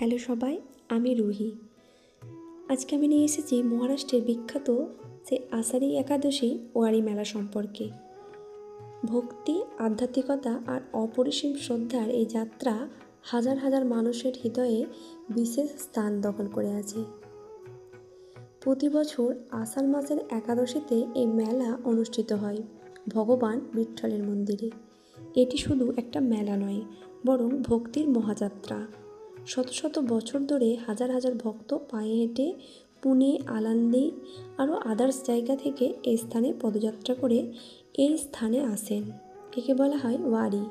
Hello সবাই, আমি রুহি। আজকে আমি নিয়ে এসেছি মহারাষ্ট্রের বিখ্যাত যে আষাঢ়ি একাদশী ওয়ারি মেলা সম্পর্কে। ভক্তি, আধ্যাত্মিকতা আর অপরিসীম শ্রদ্ধার এই যাত্রা হাজার হাজার মানুষের হৃদয়ে বিশেষ স্থান দখল করে আছে। প্রতি বছর আষাঢ় মাসের একাদশীতে এই মেলা অনুষ্ঠিত হয় ভগবান বিঠ্ঠলের মন্দিরে। এটি শুধু একটা মেলা নয়, বরং ভক্তির মহাযাত্রা। শত শত বছর ধরে হাজার হাজার ভক্ত পায়ে হেঁটে পুনে, আলান্দি আরও আদার্স জায়গা থেকে এই স্থানে পদযাত্রা করে এই স্থানে আসেন। একে বলা হয় ওয়ারি।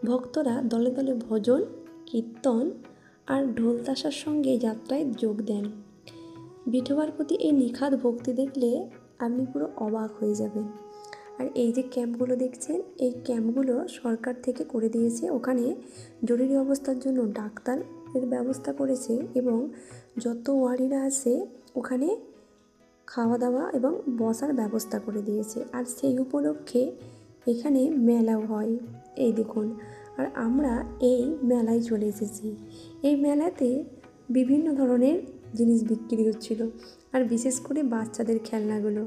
ভক্তরা দলে দলে ভজন, কীর্তন আর ঢোল তাশার সঙ্গে যাত্রায় যোগ দেন। বিঠোবার প্রতি এই নিখাদ ভক্তি দেখলে আপনি পুরো অবাক হয়ে যাবেন। আর এই যে ক্যাম্পগুলো দেখছেন, এই ক্যাম্পগুলো সরকার থেকে করে দিয়েছে। ওখানে জরুরি অবস্থার জন্য ডাক্তারের ব্যবস্থা করেছে এবং যত ওয়ারিরা আছে ওখানে খাওয়া দাওয়া এবং বসার ব্যবস্থা করে দিয়েছে। আর সেই উপলক্ষে এখানে মেলাও হয়, এই দেখুন। আর আমরা এই মেলায় চলে এসেছি। এই মেলাতে বিভিন্ন ধরনের জিনিস বিক্রি হচ্ছিল, আর বিশেষ করে বাচ্চাদের খেলনাগুলো।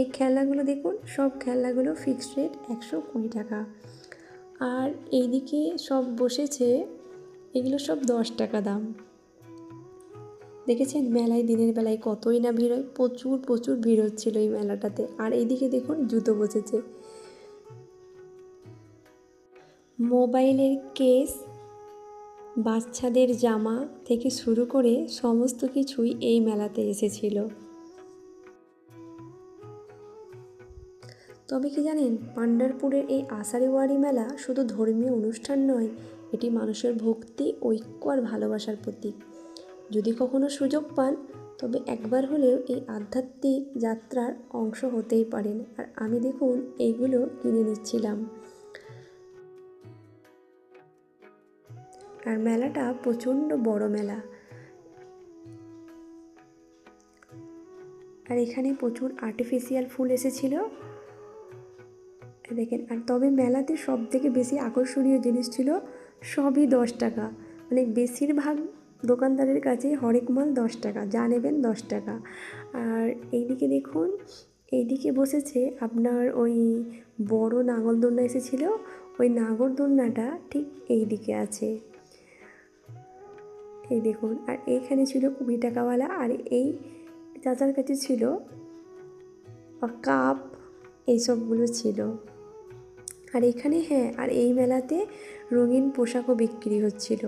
এই খেলনাগুলো দেখুন, সব খেলনাগুলো ফিক্সড রেট 120 টাকা। আর এইদিকে সব বসেছে, এগুলো সব 10 টাকা দাম। দেখেছেন মেলায় দিনের বেলায় কতই না ভিড় হয়, প্রচুর প্রচুর ভিড় হচ্ছিল এই মেলাটাতে। আর এইদিকে দেখুন জুতো বসেছে, মোবাইলের কেস, বাচ্চাদের জামা থেকে শুরু করে সমস্ত কিছুই এই মেলাতে এসেছিল। তবে কি জানেন, পান্ডারপুরের এই আষাঢ়ি ওয়ারি মেলা শুধু ধর্মীয় অনুষ্ঠান নয়, এটি মানুষের ভক্তি, ঐক্য আর ভালোবাসার প্রতীক। যদি কখনো সুযোগ পান তবে একবার হলেও এই আধ্যাত্মিক যাত্রার অংশ হতেই পারেন। আর আমি দেখুন এইগুলো কিনে নিচ্ছিলাম। আর মেলাটা প্রচণ্ড বড় মেলা। আর এখানে প্রচুর আর্টিফিশিয়াল ফুল এসেছিল দেখেন। আর তবে মেলাতে সব থেকে বেশি আকর্ষণীয় জিনিস ছিল সবই 10 টাকা। মানে বেশিরভাগ দোকানদারের কাছে হরেক মাল 10 টাকা, যা নেবেন 10 টাকা। আর এইদিকে দেখুন, এইদিকে বসেছে আপনার ওই বড় নাগরদোলনা এসেছিল, ওই নাগরদোলনাটা ঠিক এই দিকে আছে, এই দেখুন। আর এইখানে ছিল 20 টাকাওয়ালা। আর এই চাচার কাছে ছিল কাপ, এইসবগুলো ছিল। আর এখানে আর এই মেলাতে রঙিন পোশাকও বিক্রি হচ্ছিল।